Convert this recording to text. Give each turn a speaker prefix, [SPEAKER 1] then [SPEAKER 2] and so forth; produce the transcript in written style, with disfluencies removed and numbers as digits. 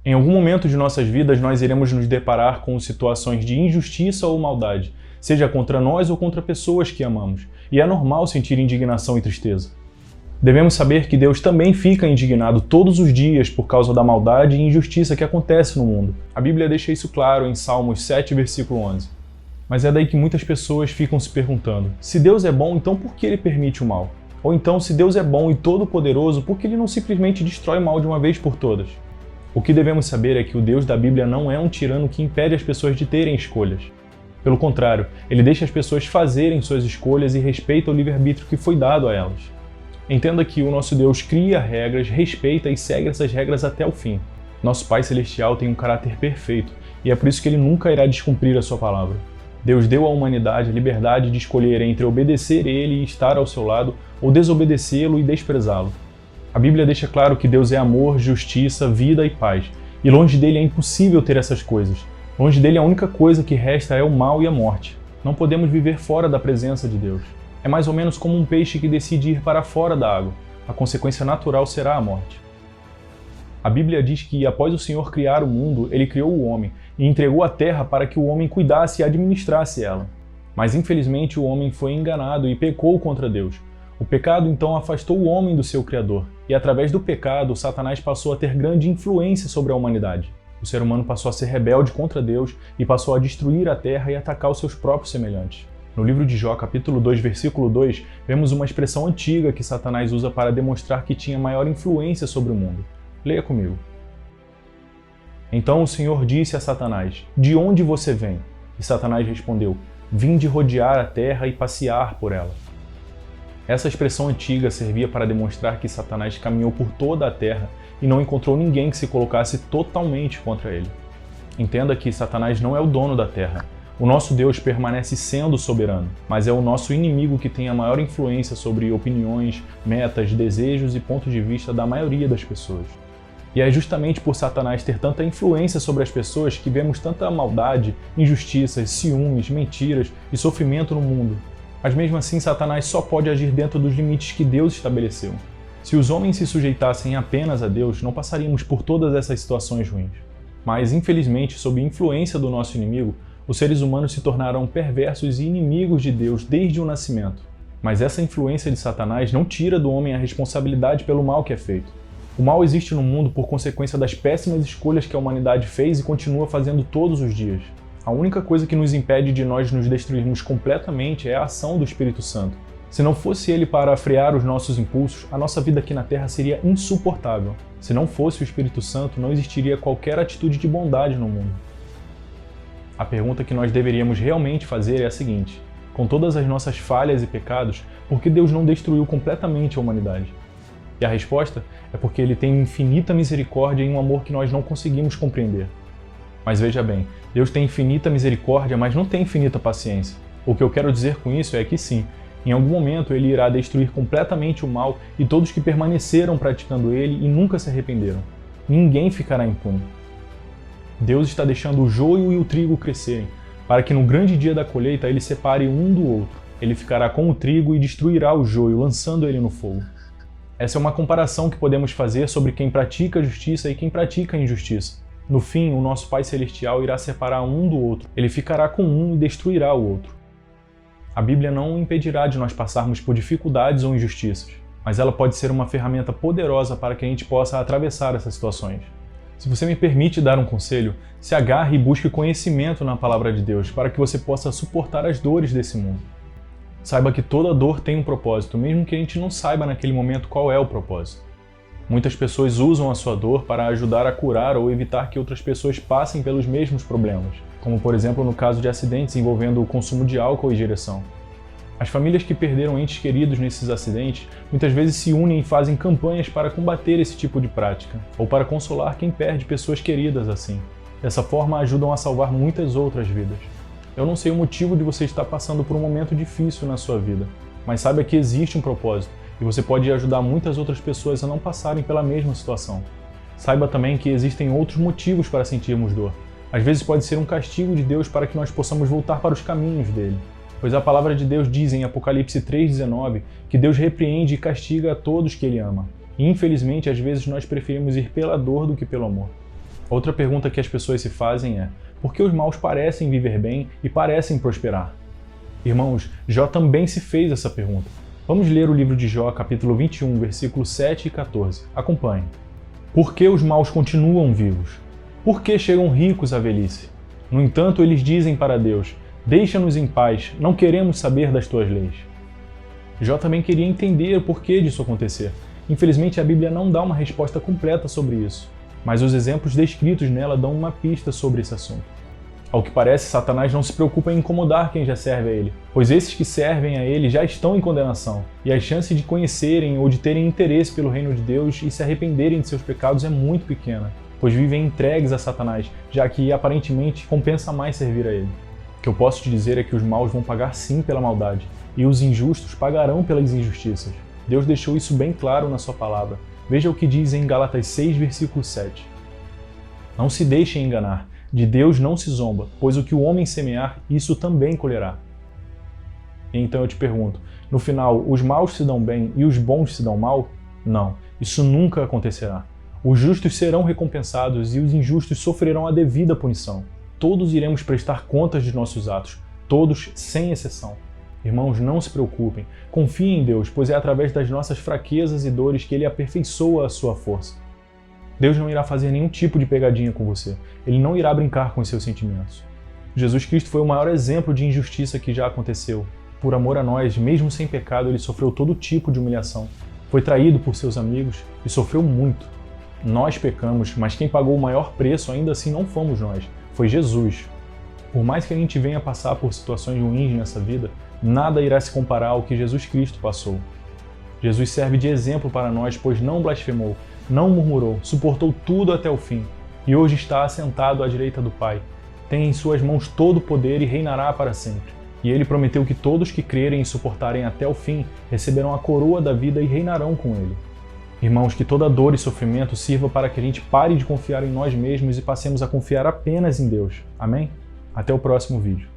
[SPEAKER 1] Em algum momento de nossas vidas, nós iremos nos deparar com situações de injustiça ou maldade, seja contra nós ou contra pessoas que amamos, e é normal sentir indignação e tristeza. Devemos saber que Deus também fica indignado todos os dias por causa da maldade e injustiça que acontece no mundo. A Bíblia deixa isso claro em Salmos 7, versículo 11. Mas é daí que muitas pessoas ficam se perguntando: se Deus é bom, então por que Ele permite o mal? Ou então, se Deus é bom e todo-poderoso, por que Ele não simplesmente destrói o mal de uma vez por todas? O que devemos saber é que o Deus da Bíblia não é um tirano que impede as pessoas de terem escolhas. Pelo contrário, Ele deixa as pessoas fazerem suas escolhas e respeita o livre-arbítrio que foi dado a elas. Entenda que o nosso Deus cria regras, respeita e segue essas regras até o fim. Nosso Pai Celestial tem um caráter perfeito e é por isso que Ele nunca irá descumprir a sua palavra. Deus deu à humanidade a liberdade de escolher entre obedecer Ele e estar ao seu lado ou desobedecê-lo e desprezá-lo. A Bíblia deixa claro que Deus é amor, justiça, vida e paz, e longe dele é impossível ter essas coisas. Longe dele a única coisa que resta é o mal e a morte. Não podemos viver fora da presença de Deus. É mais ou menos como um peixe que decide ir para fora da água. A consequência natural será a morte. A Bíblia diz que, após o Senhor criar o mundo, Ele criou o homem e entregou a terra para que o homem cuidasse e administrasse ela. Mas, infelizmente, o homem foi enganado e pecou contra Deus. O pecado, então, afastou o homem do seu Criador, e através do pecado, Satanás passou a ter grande influência sobre a humanidade. O ser humano passou a ser rebelde contra Deus e passou a destruir a terra e atacar os seus próprios semelhantes. No livro de Jó, capítulo 2, versículo 2, vemos uma expressão antiga que Satanás usa para demonstrar que tinha maior influência sobre o mundo. Leia comigo. Então o Senhor disse a Satanás: "De onde você vem?" E Satanás respondeu: "Vim de rodear a terra e passear por ela." Essa expressão antiga servia para demonstrar que Satanás caminhou por toda a terra e não encontrou ninguém que se colocasse totalmente contra ele. Entenda que Satanás não é o dono da terra. O nosso Deus permanece sendo soberano, mas é o nosso inimigo que tem a maior influência sobre opiniões, metas, desejos e pontos de vista da maioria das pessoas. E é justamente por Satanás ter tanta influência sobre as pessoas que vemos tanta maldade, injustiças, ciúmes, mentiras e sofrimento no mundo. Mas mesmo assim, Satanás só pode agir dentro dos limites que Deus estabeleceu. Se os homens se sujeitassem apenas a Deus, não passaríamos por todas essas situações ruins. Mas, infelizmente, sob influência do nosso inimigo, os seres humanos se tornaram perversos e inimigos de Deus desde o nascimento. Mas essa influência de Satanás não tira do homem a responsabilidade pelo mal que é feito. O mal existe no mundo por consequência das péssimas escolhas que a humanidade fez e continua fazendo todos os dias. A única coisa que nos impede de nós nos destruirmos completamente é a ação do Espírito Santo. Se não fosse ele para frear os nossos impulsos, a nossa vida aqui na Terra seria insuportável. Se não fosse o Espírito Santo, não existiria qualquer atitude de bondade no mundo. A pergunta que nós deveríamos realmente fazer é a seguinte: com todas as nossas falhas e pecados, por que Deus não destruiu completamente a humanidade? E a resposta é porque Ele tem infinita misericórdia e um amor que nós não conseguimos compreender. Mas veja bem, Deus tem infinita misericórdia, mas não tem infinita paciência. O que eu quero dizer com isso é que sim, em algum momento Ele irá destruir completamente o mal e todos que permaneceram praticando ele e nunca se arrependeram. Ninguém ficará impune. Deus está deixando o joio e o trigo crescerem, para que no grande dia da colheita Ele separe um do outro. Ele ficará com o trigo e destruirá o joio, lançando ele no fogo. Essa é uma comparação que podemos fazer sobre quem pratica a justiça e quem pratica a injustiça. No fim, o nosso Pai Celestial irá separar um do outro. Ele ficará com um e destruirá o outro. A Bíblia não impedirá de nós passarmos por dificuldades ou injustiças, mas ela pode ser uma ferramenta poderosa para que a gente possa atravessar essas situações. Se você me permite dar um conselho, se agarre e busque conhecimento na Palavra de Deus para que você possa suportar as dores desse mundo. Saiba que toda dor tem um propósito, mesmo que a gente não saiba naquele momento qual é o propósito. Muitas pessoas usam a sua dor para ajudar a curar ou evitar que outras pessoas passem pelos mesmos problemas, como por exemplo no caso de acidentes envolvendo o consumo de álcool e direção. As famílias que perderam entes queridos nesses acidentes muitas vezes se unem e fazem campanhas para combater esse tipo de prática, ou para consolar quem perde pessoas queridas assim. Dessa forma ajudam a salvar muitas outras vidas. Eu não sei o motivo de você estar passando por um momento difícil na sua vida, mas saiba que existe um propósito e você pode ajudar muitas outras pessoas a não passarem pela mesma situação. Saiba também que existem outros motivos para sentirmos dor. Às vezes pode ser um castigo de Deus para que nós possamos voltar para os caminhos dele. Pois a palavra de Deus diz em Apocalipse 3,19 que Deus repreende e castiga a todos que Ele ama. E infelizmente, às vezes nós preferimos ir pela dor do que pelo amor. Outra pergunta que as pessoas se fazem é: por que os maus parecem viver bem e parecem prosperar? Irmãos, Jó também se fez essa pergunta. Vamos ler o livro de Jó, capítulo 21, versículos 7 e 14. Acompanhe. Por que os maus continuam vivos? Por que chegam ricos à velhice? No entanto, eles dizem para Deus: deixa-nos em paz, não queremos saber das tuas leis. Jó também queria entender o porquê disso acontecer. Infelizmente, a Bíblia não dá uma resposta completa sobre isso, mas os exemplos descritos nela dão uma pista sobre esse assunto. Ao que parece, Satanás não se preocupa em incomodar quem já serve a ele, pois esses que servem a ele já estão em condenação, e a chance de conhecerem ou de terem interesse pelo reino de Deus e se arrependerem de seus pecados é muito pequena, pois vivem entregues a Satanás, já que aparentemente compensa mais servir a ele. O que eu posso te dizer é que os maus vão pagar sim pela maldade, e os injustos pagarão pelas injustiças. Deus deixou isso bem claro na sua palavra. Veja o que diz em Gálatas 6, versículo 7. Não se deixem enganar, de Deus não se zomba, pois o que o homem semear, isso também colherá. Então eu te pergunto, no final, os maus se dão bem e os bons se dão mal? Não, isso nunca acontecerá. Os justos serão recompensados e os injustos sofrerão a devida punição. Todos iremos prestar contas de nossos atos, todos sem exceção. Irmãos, não se preocupem, confiem em Deus, pois é através das nossas fraquezas e dores que Ele aperfeiçoa a sua força. Deus não irá fazer nenhum tipo de pegadinha com você. Ele não irá brincar com os seus sentimentos. Jesus Cristo foi o maior exemplo de injustiça que já aconteceu. Por amor a nós, mesmo sem pecado, Ele sofreu todo tipo de humilhação. Foi traído por seus amigos e sofreu muito. Nós pecamos, mas quem pagou o maior preço ainda assim não fomos nós, foi Jesus. Por mais que a gente venha passar por situações ruins nessa vida, nada irá se comparar ao que Jesus Cristo passou. Jesus serve de exemplo para nós, pois não blasfemou, não murmurou, suportou tudo até o fim, e hoje está assentado à direita do Pai. Tem em suas mãos todo o poder e reinará para sempre. E Ele prometeu que todos que crerem e suportarem até o fim receberão a coroa da vida e reinarão com Ele. Irmãos, que toda dor e sofrimento sirva para que a gente pare de confiar em nós mesmos e passemos a confiar apenas em Deus. Amém? Até o próximo vídeo.